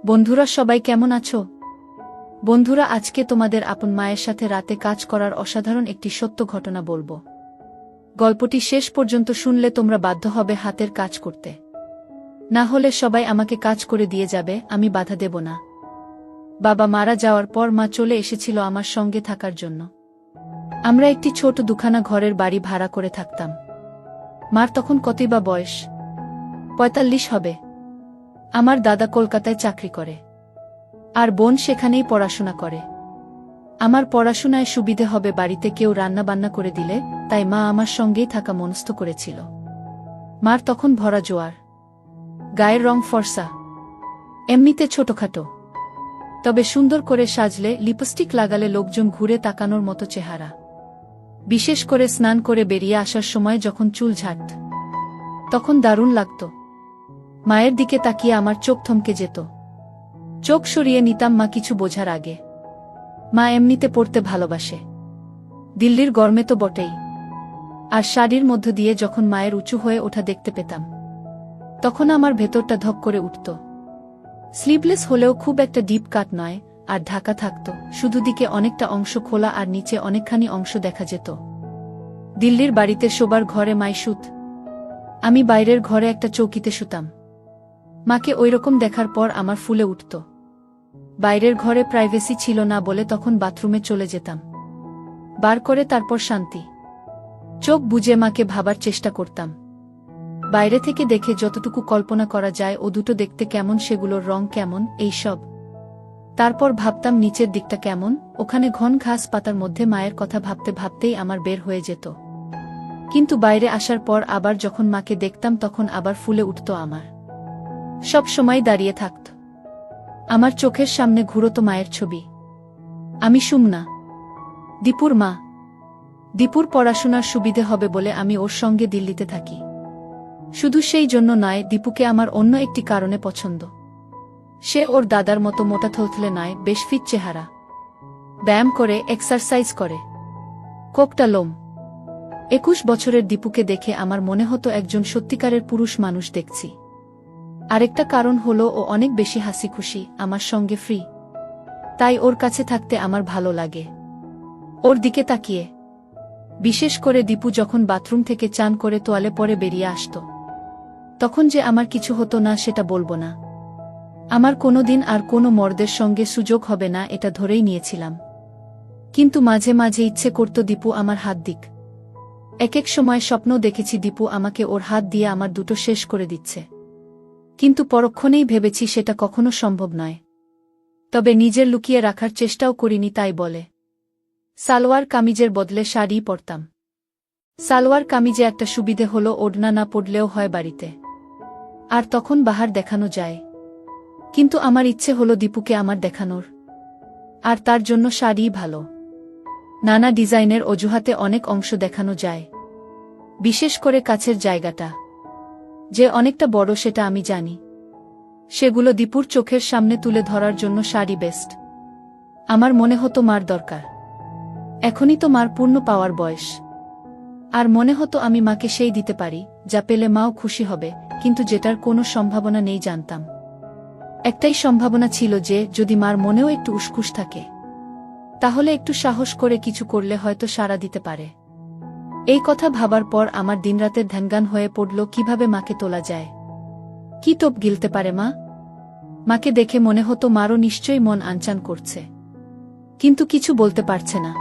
বন্ধুরা সবাই কেমন আছো? বন্ধুরা আজকে তোমাদের আপন মায়ের সাথে রাতে কাজ করার অসাধারণ একটি সত্য ঘটনা বলবো। গল্পটি শেষ পর্যন্ত শুনলে তোমরা বাধ্য হবে হাতের কাজ করতে। না হলে সবাই আমাকে কাজ করে দিয়ে যাবে, আমি বাধা দেব না। বাবা মারা যাওয়ার পর মা চলে এসেছিল আমার সঙ্গে থাকার জন্য। আমরা একটি ছোট দুখানা ঘরের বাড়ি ভাড়া করে থাকতাম। মার তখন কতই বা বয়স, ৪৫ হবে। আমার দাদা কলকাতায় চাকরি করে, আর বোন সেখানেই পড়াশোনা করে। আমার পড়াশোনায় সুবিধে হবে বাড়িতে কেউ রান্না বান্না করে দিলে, তাই মা আমার সঙ্গেই থাকা মনস্থ করেছিল। মার তখন ভরা জোয়ার, গায়ের রং ফর্সা, এমনিতে ছোটখাটো, তবে সুন্দর করে সাজলে লিপস্টিক লাগালে লোকজন ঘুরে তাকানোর মতো চেহারা। বিশেষ করে স্নান করে বেরিয়ে আসার সময় যখন চুল ঝাড়ত, তখন দারুণ লাগত। মায়ের দিকে তাকিয়ে আমার চোখ থমকে যেত। চোখ সরিয়ে নিতাম মা কিছু বোঝার আগে। মা এমনিতে পড়তে ভালোবাসে, দিল্লির গরমে তো বটেই। আর শাড়ির মধ্য দিয়ে যখন মায়ের উঁচু হয়ে ওঠা দেখতে পেতাম, তখন আমার ভেতরটা ধক করে উঠত। স্লিভলেস হলেও খুব একটা ডিপ কাট নয়, আর ঢাকা থাকত, শুধু দিকে অনেকটা অংশ খোলা আর নিচে অনেকখানি অংশ দেখা যেত। দিল্লির বাড়িতে শোবার ঘরে মাই শুত, আমি বাইরের ঘরে একটা চৌকিতে শুতাম। মাকে ওইরকম দেখার পর আমার ফুলে উঠত। বাইরের ঘরে প্রাইভেসি ছিল না বলে তখন বাথরুমে চলে যেতাম, বার করে তারপর শান্তি চোখ বুজে মাকে ভাবার চেষ্টা করতাম। বাইরে থেকে দেখে যতটুকু কল্পনা করা যায়, ও দুটো দেখতে কেমন, সেগুলোর রং কেমন, এইসব। তারপর ভাবতাম নিচের দিকটা কেমন, ওখানে ঘন ঘাস পাতার মধ্যে মায়ের কথা ভাবতে ভাবতেই আমার বের হয়ে যেত। কিন্তু বাইরে আসার পর আবার যখন মাকে দেখতাম, তখন আবার ফুলে উঠত আমার। সব সময় দাঁড়িয়ে থাকত আমার চোখের সামনে ঘুরত মায়ের ছবি। আমি সুমনা, দীপুর মা। দীপুর পড়াশোনার সুবিধে হবে বলে আমি ওর সঙ্গে দিল্লিতে থাকি। শুধু সেই জন্য নয়, দীপুকে আমার অন্য একটি কারণে পছন্দ। সে ওর দাদার মতো মোটা থলথলে নয়, বেশ ফিট চেহারা, ব্যায়াম করে, এক্সারসাইজ করে, কোকটা লোম। ২১ বছরের দীপুকে দেখে আমার মনে হতো একজন সত্যিকারের পুরুষ মানুষ দেখছি। আরেকটা কারণ হলো ও অনেক বেশি হাসি খুশি, আমার সঙ্গে ফ্রি। তাই ওর কাছে থাকতে আমার ভালো লাগে, ওর দিকে তাকিয়ে। বিশেষ করে দীপু যখন বাথরুম থেকে চান করে তোয়ালে পরে বেরিয়ে আসত, তখন যে আমার কিছু হতো না সেটা বলবো না। আমার কোনোদিন আর কোনো মর্দের সঙ্গে সুযোগ হবে না, এটা ধরেই নিয়েছিলাম। কিন্তু মাঝে মাঝে ইচ্ছে করত দীপু আমার হাত দিক। এক এক সময় স্বপ্ন দেখেছি দীপু আমাকে ওর হাত দিয়ে আমার দুটো শেষ করে দিচ্ছে। কিন্তু পরক্ষণেই ভেবেছি সেটা কখনো সম্ভব নয়। তবে নিজের লুকিয়ে রাখার চেষ্টাও করিনি, তাই বলে সালোয়ার কামিজের বদলে শাড়ি পরতাম। সালোয়ার কামিজে একটা সুবিধে হলো ওড়না না পড়লেও হয় বাড়িতে, আর তখন বাহার দেখানো যায়। কিন্তু আমার ইচ্ছে হলো দীপুকে আমার দেখানোর, আর তার জন্য শাড়িই ভালো। নানা ডিজাইনের অজুহাতে অনেক অংশ দেখানো যায়, বিশেষ করে কাছের জায়গাটা যে অনেকটা বড় সেটা আমি জানি। সেগুলো দীপুর চোখের সামনে তুলে ধরার জন্য শাড়ি বেস্ট। আমার মনে হতো মার দরকার, এখনই তো মার পূর্ণ পাওয়ার বয়স। আর মনে হতো আমি মাকে সেই দিতে পারি যা পেলে মাও খুশি হবে, কিন্তু যেটার কোনো সম্ভাবনা নেই জানতাম। একটাই সম্ভাবনা ছিল যে যদি মার মনেও একটু উসখুস থাকে, তাহলে একটু সাহস করে কিছু করলে হয়তো সাড়া দিতে পারে। এই কথা ভাবার পর আমার দিনরাতের ধ্যানগান হয়ে পড়ল কিভাবে মাকে তোলা যায়। কি টোপ গিলতে পারে মা? মাকে দেখে মনে হতো মারও নিশ্চয়ই মন আনচান করছে, কিন্তু কিছু বলতে পারছে না।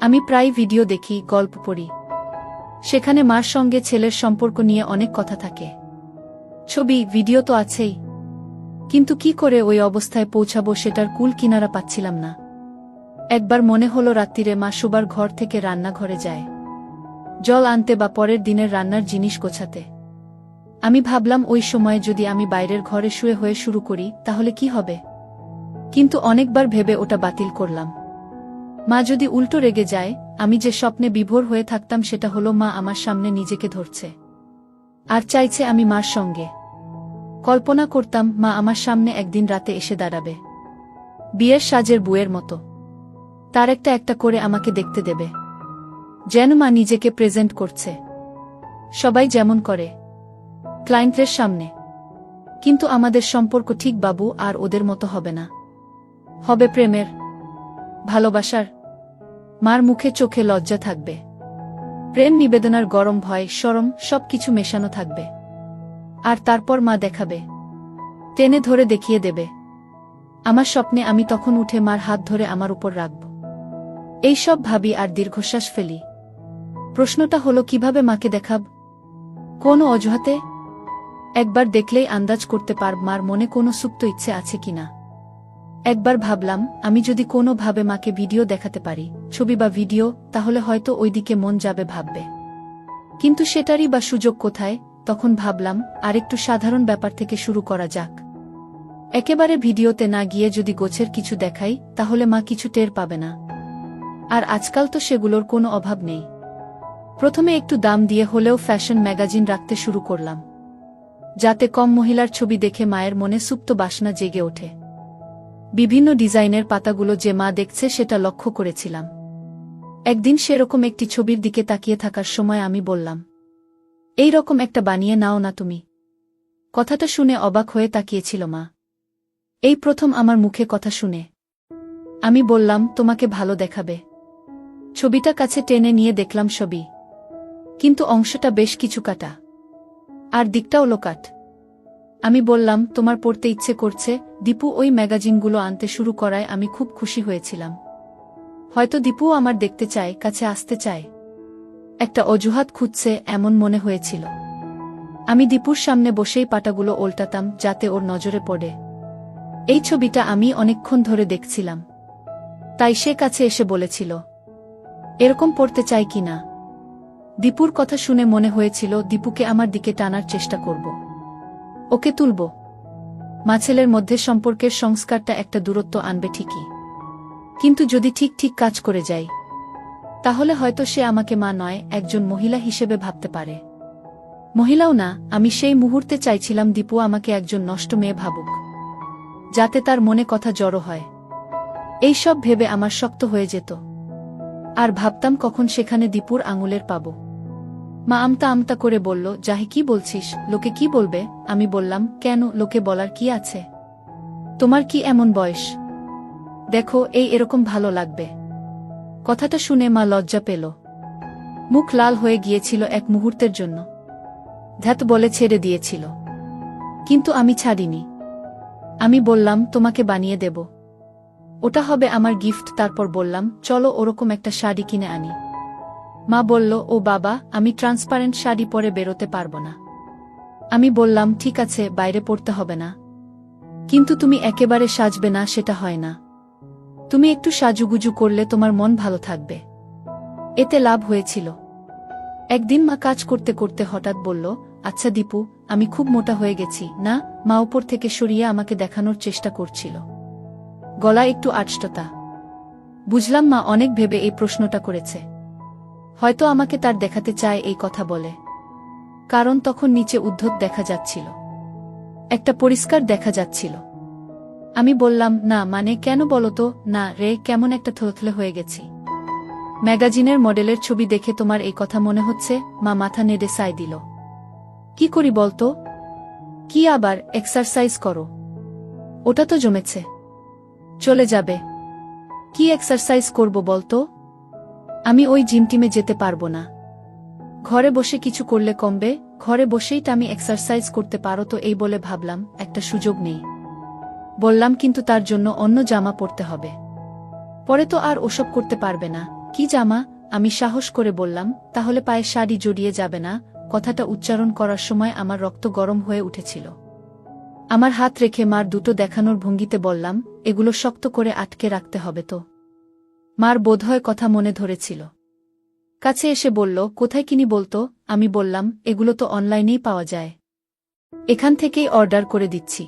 আমি প্রায় ভিডিও দেখি, গল্প পড়ি, সেখানে মার সঙ্গে ছেলের সম্পর্ক নিয়ে অনেক কথা থাকে। ছবি ভিডিও তো আছেই, কিন্তু কি করে ওই অবস্থায় পৌঁছাবো সেটার কুল কিনারা পাচ্ছিলাম না। একবার মনে হলো রাত্রিরে মা শোবার ঘর থেকে রান্নাঘরে যায় জল আনতে বা পরের দিনের রান্নার জিনিস গোছাতে। আমি ভাবলাম ওই সময় যদি আমি বাইরের ঘরে শুয়ে হয়ে শুরু করি তাহলে কি হবে, কিন্তু অনেকবার ভেবে ওটা বাতিল করলাম। মা যদি উল্টো রেগে যায়, আমি যে স্বপ্নে বিভোর হয়ে থাকতাম সেটা হলো মা আমার সামনে নিজেকে ধরছে আর চাইছে আমি মার সঙ্গে। কল্পনা করতাম মা আমার সামনে একদিন রাতে এসে দাঁড়াবে, বিয়ের সাজের বুয়ের মতো, তার একটা একটা করে আমাকে দেখতে দেবে, যেন মা নিজেকে প্রেজেন্ট করছে, সবাই যেমন করে ক্লায়েন্টের সামনে। কিন্তু আমাদের সম্পর্ক ঠিক বাবু আর ওদের মতো হবে না। হবে প্রেমের, ভালোবাসার। মার মুখে চোখে লজ্জা থাকবে, প্রেম নিবেদনার গরম ভয় শরম সবকিছু মেশানো থাকবে। আর তারপর মা দেখাবে, টেনে ধরে দেখিয়ে দেবে। আমার স্বপ্নে আমি তখন উঠে মার হাত ধরে আমার উপর রাখব। এই সব ভাবি আর দীর্ঘশ্বাস ফেলি। প্রশ্নটা হলো কিভাবে মাকে দেখাব? কোন অজুহাতে? একবার দেখলেই আন্দাজ করতে পারব মার মনে কোনো সুপ্ত ইচ্ছে আছে কিনা। একবার ভাবলাম আমি যদি কোনো ভাবে মাকে ভিডিও দেখাতে পারি, ছবি বা ভিডিও, তাহলে হয়তো ওইদিকে মন যাবে ভাববে। কিন্তু সেটারই বা সুযোগ কোথায়? তখন ভাবলাম আরেকটু সাধারণ ব্যাপার থেকে শুরু করা যাক। একেবারে ভিডিওতে না গিয়ে যদি গোছের কিছু দেখাই, তাহলে মা কিছু টের পাবে না। আর আজকাল তো সেগুলোর কোনো অভাব নেই। প্রথমে একটু দাম দিয়ে হলেও ফ্যাশন ম্যাগাজিন রাখতে শুরু করলাম, যাতে কম মহিলার ছবি দেখে মায়ের মনে সুপ্ত বাসনা জেগে ওঠে। বিভিন্ন ডিজাইনের পাতাগুলো যে মা দেখছে সেটা লক্ষ্য করেছিলাম। একদিন সেরকম একটি ছবির দিকে তাকিয়ে থাকার সময় আমি বললাম, এই রকম একটা বানিয়ে নাও না তুমি। কথাটা শুনে অবাক হয়ে তাকিয়েছিল মা। এই প্রথম আমার মুখে কথা শুনে। আমি বললাম, তোমাকে ভালো দেখাবে। ছবিটা কাছে টেনে নিয়ে দেখলাম ছবি, কিন্তু অংশটা বেশ কিছু কাটা, আর দিকটাও লোকাট। আমি বললাম, তোমার পড়তে ইচ্ছে করছে। দীপু ওই ম্যাগাজিনগুলো আনতে শুরু করায় আমি খুব খুশি হয়েছিলাম। হয়তো দীপুও আমার দেখতে চায়, কাছে আসতে চায়, একটা অজুহাত খুঁজছে এমন মনে হয়েছিল। আমি দীপুর সামনে বসেই পাতাগুলো ওল্টাতাম যাতে ওর নজরে পড়ে। এই ছবিটা আমি অনেকক্ষণ ধরে দেখছিলাম, তাই সে কাছে এসে বলেছিল, এরকম পড়তে চাই কিনা। দীপুর কথা শুনে মনে হয়েছিল দীপুকে আমার দিকে টানার চেষ্টা করব, ওকে তুলব। মা ছেলের মধ্যে সম্পর্কের সংস্কারটা একটা দূরত্ব আনবে ঠিকই, কিন্তু যদি ঠিক ঠিক কাজ করে যাই, তাহলে হয়তো সে আমাকে মা নয়, একজন মহিলা হিসেবে ভাবতে পারে। মহিলাও না, আমি সেই মুহূর্তে চাইছিলাম দীপু আমাকে একজন নষ্ট মেয়ে ভাবুক, যাতে তার মনে কথা জড়ো হয়। এই সব ভেবে আমার শক্ত হয়ে যেত, আর ভাবতাম কখন সেখানে দীপুর আঙুলের পাব। মা আমতা আমতা করে বলল, জাহি কি বলছিস, লোকে কি বলবে? আমি বললাম, কেন, লোকে বলার কি আছে? তোমার কি এমন বয়স? দেখো, এরকম ভালো লাগবে। কথাটা শুনে মা লজ্জা পেল, মুখ লাল হয়ে গিয়েছিল এক মুহূর্তের জন্য, ধ্যাত বলে ছেড়ে দিয়েছিল। কিন্তু আমি ছাড়িনি। আমি বললাম, তোমাকে বানিয়ে দেব, ওটা হবে আমার গিফট। তারপর বললাম, চলো ওরকম একটা শাড়ি কিনে আনি। মা বলল, ও বাবা, আমি ট্রান্সপারেন্ট শাড়ি পরে বেরোতে পারবো না। আমি বললাম, ঠিক আছে, বাইরে পড়তে হবে না, কিন্তু তুমি একেবারে সাজবে না সেটা হয় না। তুমি একটু সাজুগুজু করলে তোমার মন ভালো থাকবে, এতে লাভ হয়েছিল। একদিন মা কাজ করতে করতে হঠাৎ বলল, আচ্ছা দীপু, আমি খুব মোটা হয়ে গেছি না? মা উপর থেকে সরিয়ে আমাকে দেখানোর চেষ্টা করছিল, গলা একটু আড়ষ্টতা। বুঝলাম মা অনেক ভেবে এই প্রশ্নটা করেছে, হয়তো আমাকে তার দেখাতে চায় এই কথা বলে। কারণ তখন নিচে উদ্ধত দেখা যাচ্ছিল, একটা পরিষ্কার দেখা যাচ্ছিল। আমি বললাম, না মানে কেন বলতো? না রে, কেমন একটা থলথলে হয়ে গেছি। ম্যাগাজিনের মডেলের ছবি দেখে তোমার এই কথা মনে হচ্ছে? মা মাথা নেড়ে সায় দিল। কি করি বলতো? কি আবার? এক্সারসাইজ করো, ওটা তো জমেছে, চলে যাবে। কি এক্সারসাইজ করব বলতো? আমি ওই জিম টিমে যেতে পারবো না। ঘরে বসে কিছু করলে কমবে? ঘরে বসেই তো আমি এক্সারসাইজ করতে পারো তো। এই বলে ভাবলাম একটা সুযোগ নেই। বললাম, কিন্তু তার জন্য অন্য জামা পরতে হবে, পরে তো আর ওসব করতে পারবে না। কি জামা? আমি সাহস করে বললাম, তাহলে পায়ে শাড়ি জড়িয়ে যাবে না? কথাটা উচ্চারণ করার সময় আমার রক্ত গরম হয়ে উঠেছিল। আমার হাত রেখে মার দুটো দেখানোর ভঙ্গিতে বললাম, এগুলো শক্ত করে আটকে রাখতে হবে তো। মার বোধহয় কথা মনে ধরেছিল, কাছে এসে বলল, কোথায় কিনি বলতো? আমি বললাম, এগুলো তো অনলাইনেই পাওয়া যায়, এখান থেকেই অর্ডার করে দিচ্ছি।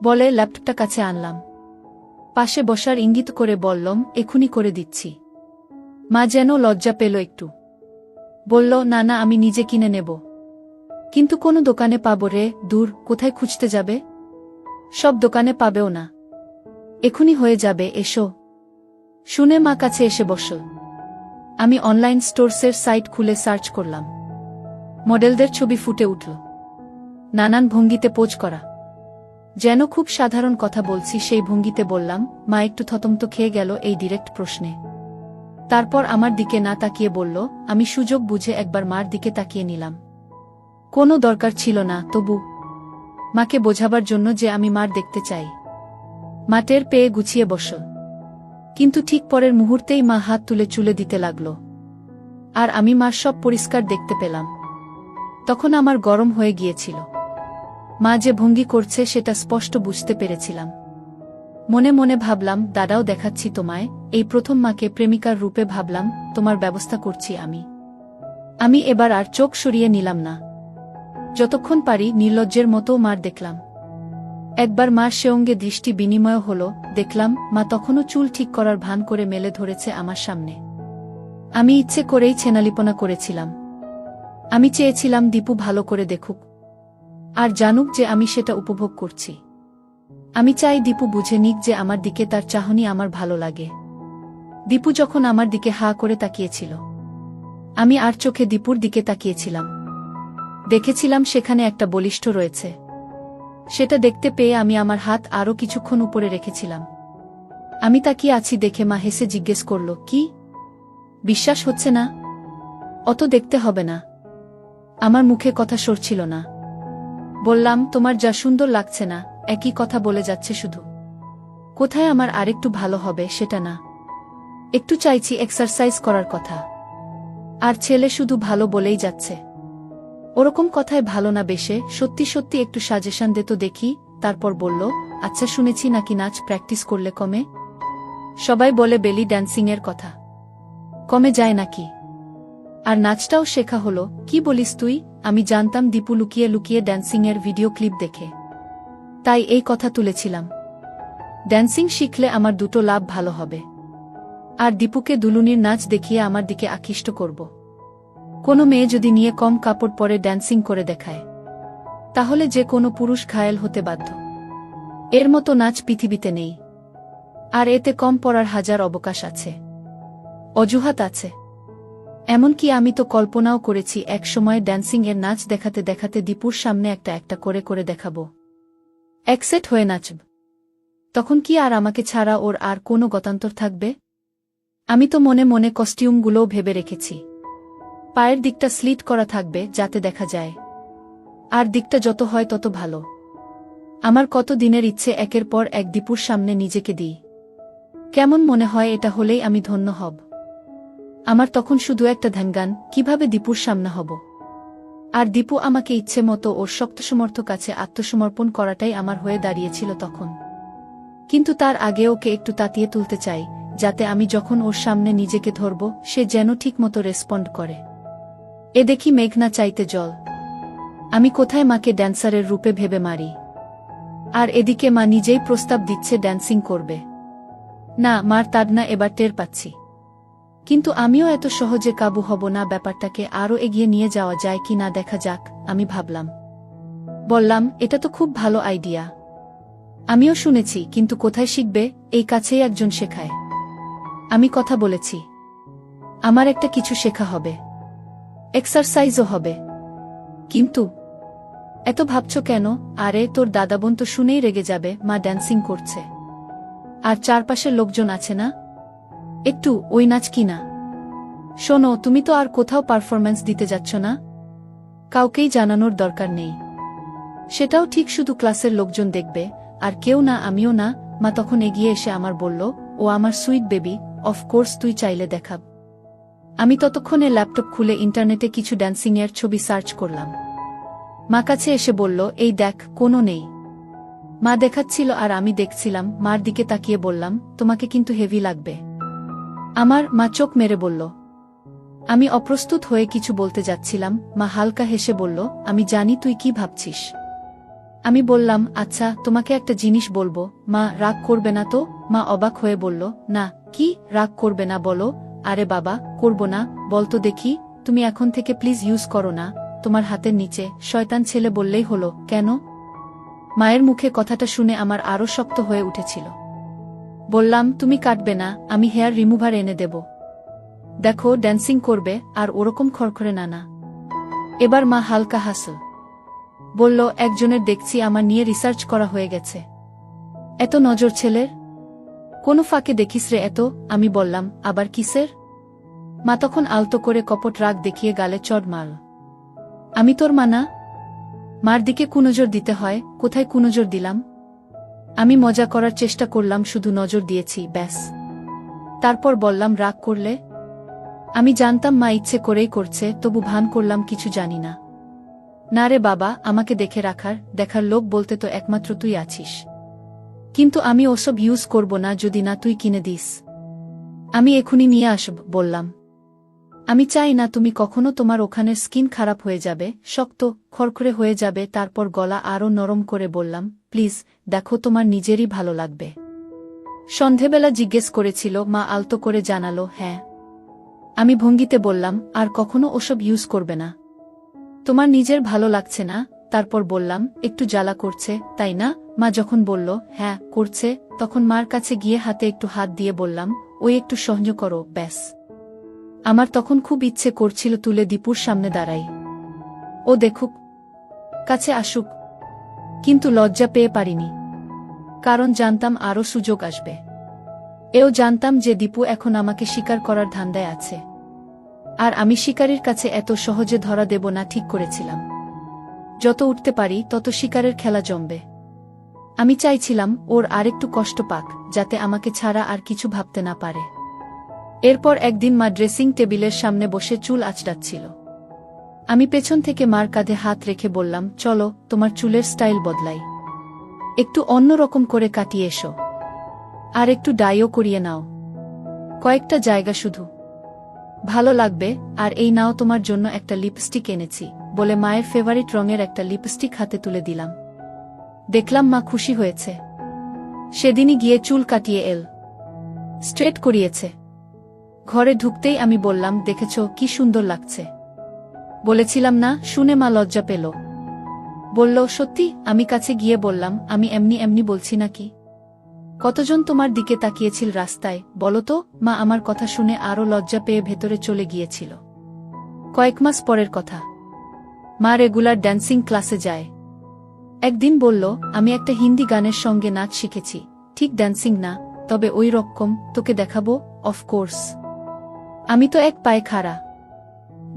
বলে ল্যাপটপটা কাছে আনলাম, পাশে বসার ইঙ্গিত করে বললাম, এখুনি করে দিচ্ছি। মা যেন লজ্জা পেল একটু, বলল, না না, আমি নিজে কিনে নেব। কিন্তু কোনো দোকানে পাবো রে? দূর, কোথায় খুঁজতে যাবে? সব দোকানে পাবেও না, এখুনি হয়ে যাবে, এসো। শুনে মা কাছে এসে বসল। আমি অনলাইন স্টোরসের সাইট খুলে সার্চ করলাম, মডেলদের ছবি ফুটে উঠল, নানান ভঙ্গিতে পোজ করা। যেন খুব সাধারণ কথা বলছি সেই ভঙ্গিতে বললাম। মা একটু থতমত খেয়ে গেল এই ডিরেক্ট প্রশ্নে। তারপর আমার দিকে না তাকিয়ে বলল। আমি সুযোগ বুঝে একবার মার দিকে তাকিয়ে নিলাম। কোনো দরকার ছিল না, তবু মাকে বোঝাবার জন্য যে আমি মার দেখতে চাই। মা টের পেয়ে গুছিয়ে বসল, কিন্তু ঠিক পরের মুহূর্তেই মা হাত তুলে চুলে দিতে লাগল। আর আমি মার সব পরিষ্কার দেখতে পেলাম। তখন আমার গরম হয়ে গিয়েছিল। মা যে ভঙ্গি করছে সেটা স্পষ্ট বুঝতে পেরেছিলাম। মনে মনে ভাবলাম, দাদাও দেখাচ্ছি তোমায়। এই প্রথম মাকে প্রেমিকার রূপে ভাবলাম। তোমার ব্যবস্থা করছি আমি এবার আর চোখ সরিয়ে নিলাম না। যতক্ষণ পারি নির্লজ্জের মতো মার দেখলাম। একবার মার সে অঙ্গে দৃষ্টি বিনিময় হল। দেখলাম মা তখনও চুল ঠিক করার ভান করে মেলে ধরেছে আমার সামনে। আমি ইচ্ছে করেই ছেনালিপনা করেছিলাম। আমি চেয়েছিলাম দীপু ভালো করে দেখুক আর জানুক যে আমি সেটা উপভোগ করছি। আমি চাই দীপু বুঝে নিক যে আমার দিকে তার চাহনি আমার ভালো লাগে। দীপু যখন আমার দিকে হা করে তাকিয়েছিল, আমি আর চোখে দীপুর দিকে তাকিয়েছিলাম। দেখেছিলাম সেখানে একটা বলিষ্ঠ রয়েছে। সেটা দেখতে পেয়ে আমি আমার হাত আরও কিছুক্ষণ উপরে রেখেছিলাম। আমি তাকিয়ে আছি দেখে মা হেসে জিজ্ঞেস করল, কি বিশ্বাস হচ্ছে না? অত দেখতে হবে না। আমার মুখে কথা সরছিল না। বললাম, তোমার যা সুন্দর লাগছে না, একই কথা বলে যাচ্ছে শুধু। কোথায় আমার আরেকটু ভালো হবে সেটা না, একটু চাইছি এক্সারসাইজ করার কথা। আর ছেলে শুধু ভালো বলেই যাচ্ছে। ওরকম কথায় ভালো না বেশে সত্যি সত্যি একটু সাজেশন দে তো দেখি। তারপর বলল, আচ্ছা শুনেছি নাকি নাচ প্র্যাকটিস করলে কমে? সবাই বলে বেলি ড্যান্সিংয়ের কথা, কমে যায় নাকি? আর নাচটাও শেখা হলো? কি বলিস তুই? আমি জানতাম দীপু লুকিয়ে লুকিয়ে ড্যান্সিংয়ের ভিডিও ক্লিপ দেখে, তাই এই কথা তুলেছিলাম। ড্যান্সিং শিখলে আমার দুটো লাভ ভালো হবে। আর দীপুকে দুলুনির নাচ দেখিয়ে আমার দিকে আকৃষ্ট করব। কোনো মেয়ে যদি নিয়ে কম কাপড় পরে ড্যান্সিং করে দেখায়, তাহলে যে কোনো পুরুষ ঘায়েল হতে বাধ্য। এর মতো নাচ পৃথিবীতে নেই। আর এতে কম পড়ার হাজার অবকাশ আছে, অজুহাত আছে। এমনকি আমি তো কল্পনাও করেছি এক সময় ড্যান্সিং এর নাচ দেখাতে দেখাতে দীপুর সামনে একটা একটা করে করে দেখাবো, একসেট হয়ে নাচব। তখন কি আর আমাকে ছাড়া ওর আর কোনো গতান্তর থাকবে? আমি তো মনে মনে কস্টিউমগুলোও ভেবে রেখেছি। পায়ের দিকটা স্লিট করা থাকবে যাতে দেখা যায়, আর দিকটা যত হয় তত ভালো। আমার কত দিনের ইচ্ছে একের পর এক দীপুর সামনে নিজেকে দিই। কেমন মনে হয় এটা হলেই আমি ধন্য হব। আমার তখন শুধু একটা ধ্যানগান, কিভাবে দীপুর সামনে হব। আর দীপু আমাকে ইচ্ছে মতো ওর শক্তসমর্থ কাছে আত্মসমর্পণ করাটাই আমার হয়ে দাঁড়িয়েছিল তখন। কিন্তু তার আগে ওকে একটু তাতিয়ে তুলতে চাই, যাতে আমি যখন ওর সামনে নিজেকে ধরব সে যেন ঠিকমতো রেসপন্ড করে। এ দেখি মেঘনা চাইতে জল। আমি কোথায় মাকে ড্যান্সারের রূপে ভেবে মারি, আর এদিকে মা নিজেই প্রস্তাব দিচ্ছে ড্যান্সিং করবে। না, মার তাড়না এবার টের পাচ্ছি। কিন্তু আমিও এত সহজে কাবু হব না। ব্যাপারটাকে আরও এগিয়ে নিয়ে যাওয়া যায় কি না দেখা যাক, আমি ভাবলাম। বললাম, এটা তো খুব ভালো আইডিয়া। আমিও শুনেছি, কিন্তু কোথায় শিখবে? এই কাছেই একজন শেখায়। আমি কথা বলেছি, আমার একটা কিছু শেখা হবে, এক্সারসাইজও হবে। কিন্তু এত ভাবছ কেন? আরে তোর দাদাবোন তো শুনেই রেগে যাবে মা ড্যান্সিং করছে। আর চারপাশের লোকজন আছে না, একটু ওই নাচ কি না। শোনো, তুমি তো আর কোথাও পারফরম্যান্স দিতে যাচ্ছ না, কাউকেই জানানোর দরকার নেই। সেটাও ঠিক, শুধু ক্লাসের লোকজন দেখবে, আর কেউ না, আমিও না। মা তখন এগিয়ে এসে আমার বলল, ও আমার সুইট বেবি, অফকোর্স তুই চাইলে দেখাব। আমি ততক্ষণে ল্যাপটপ খুলে ইন্টারনেটে কিছু ড্যান্সিংয়ের ছবি সার্চ করলাম। মা কাছে এসে বলল, এই দেখ, কোনো নেই। মা দেখাচ্ছিল আর আমি দেখছিলাম। মার দিকে তাকিয়ে বললাম, তোমাকে কিন্তু হেভি লাগবে। আমার মা চোখ মেরে বলল। আমি অপ্রস্তুত হয়ে কিছু বলতে যাচ্ছিলাম। মা হালকা হেসে বলল, আমি জানি তুই কি ভাবছিস। আমি বললাম, আচ্ছা তোমাকে একটা জিনিস বলবো। মা রাগ করবে না তো? মা অবাক হয়ে বলল, না। কি রাগ করবে না বলো? আরে বাবা, করব না, বলতো দেখি। তুমি এখন থেকে প্লিজ ইউজ করো না তোমার হাতের নিচে, শয়তান ছেলে বললেই হলো। কেন? মায়ের মুখে কথাটা শুনে আমার আরও শক্ত হয়ে উঠেছিল। বললাম, তুমি কাটবে না, আমি হেয়ার রিমুভার এনে দেব। দেখো, ড্যান্সিং করবে, আর ওরকম খড়খড়ে না। এবার মা হালকা হাসল। বলল, একজনের দেখছি আমার নিয়ে রিসার্চ করা হয়ে গেছে। এত নজর ছেলের? কোনো ফাঁকে দেখিস রে এত? আমি বললাম, আবার কিসের? মা তখন আলতো করে কপট রাগ দেখিয়ে গালে চড় মারল। আমি তোর মা না? মার দিকে কুনজর দিতে হয়, কোথায় কুনজর দিলাম? আমি মজা করার চেষ্টা করলাম, শুধু নজর দিয়েছি, ব্যাস। তারপর বললাম, রাগ করলে? আমি জানতাম মা ইচ্ছে করেই করছে, তবু ভান করলাম কিছু জানি না। না রে বাবা, আমাকে দেখার লোক বলতে তো একমাত্র তুই আছিস। কিন্তু আমি ওসব ইউজ করব না যদি না তুই কিনে দিস। আমি এখুনি নিয়ে আসব বললাম। আমি চাই না তুমি কখনো, তোমার ওখানের স্কিন খারাপ হয়ে যাবে, শক্ত খড়খড়ে হয়ে যাবে। তারপর গলা আরও নরম করে বললাম, প্লিজ দেখো, তোমার নিজেরই ভালো লাগবে। সন্ধেবেলা জিজ্ঞেস করেছিল, মা আলতো করে জানালো, হ্যাঁ। আমি ভঙ্গিতে বললাম, আর কখনো ওসব ইউজ করবে না। তোমার নিজের ভালো লাগছে না? তারপর বললাম, একটু জ্বালা করছে, তাই না? মা যখন বলল, হ্যাঁ করছে, তখন মার কাছে গিয়ে হাতে একটু হাত দিয়ে বললাম, ওই একটু সহ্য করো, ব্যাস। আমার তখন খুব ইচ্ছে করছিল তুলে দীপুর সামনে দাঁড়াই, ও দেখুক, কাছে আসুক, কিন্তু লজ্জা পেয়ে পারিনি, কারণ জানতাম আরও সুযোগ আসবে। এও জানতাম যে দীপু এখন আমাকে শিকার করার ধান্দায় আছে, আর আমি শিকারীর কাছে এত সহজে ধরা দেব না ঠিক করেছিলাম। যত উঠতে পারি তত শিকারের খেলা জমবে। আমি চাইছিলাম ওর আরেকটু কষ্ট পাক, যাতে আমাকে ছাড়া আর কিছু ভাবতে না পারে। এরপর একদিন মা ড্রেসিং টেবিলের সামনে বসে চুল আঁচড়াচ্ছিল। আমি পেছন থেকে মার কাঁধে হাত রেখে বললাম, চলো তোমার চুলের স্টাইল বদলাই, একটু অন্যরকম করে কাটিয়ে এসো, আর একটু ডাইও করিয়ে নাও, কয়েকটা জায়গা শুধু, ভালো লাগবে। আর এই নাও তোমার জন্য একটা লিপস্টিক এনেছি, বলে মায়ের ফেভারিট রঙের একটা লিপস্টিক হাতে তুলে দিলাম। দেখলাম মা খুশি হয়েছে। সেদিনই গিয়ে চুল কাটিয়ে স্ট্রেট করিয়েছে। ঘরে ঢুকতেই আমি বললাম, দেখেছ কি সুন্দর লাগছে? বলেছিলাম না? শুনে মা লজ্জা পেল। বলল, সত্যি? আমি কাছে গিয়ে বললাম, আমি এমনি এমনি বলছি নাকি? কতজন তোমার দিকে তাকিয়েছিল রাস্তায় বলো তো? মা আমার কথা শুনে আরও লজ্জা পেয়ে ভেতরে চলে গিয়েছিল। কয়েক মাস পরের কথা। মা রেগুলার ড্যান্সিং ক্লাসে যায়। একদিন বলল, আমি একটা হিন্দি গানের সঙ্গে নাচ শিখেছি, ঠিক ড্যান্সিং না, তবে ওই রকম, তোকে দেখাবো। অফকোর্স। আমি তো এক পায়ে খাড়া।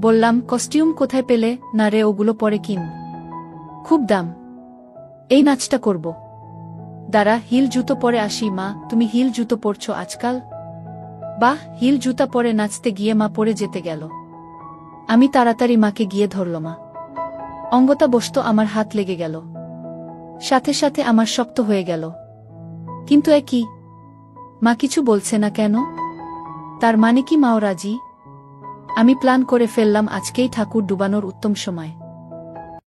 বললাম, কস্টিউম কোথায় পেলে? না রে, ওগুলো পরে কিন, খুব দাম। এই নাচটা করব। দাঁড়া, হিল জুতো পরে আসি। মা, তুমি হিল জুতো পরছো আজকাল? বাহ! হিল জুতা পরে নাচতে গিয়ে মা পড়ে যেতে গেল। আমি তাড়াতাড়ি মাকে গিয়ে ধরল। মা অঙ্গতা বসত, আমার হাত লেগে গেল, সাথে সাথে আমার শক্ত হয়ে গেল। কিন্তু কি? মা কিছু বলছে না কেন? তার মানে কি মাও রাজি? আমি প্ল্যান করে ফেললাম, আজকেই ঠাকুর ডুবানোর উত্তম সময়।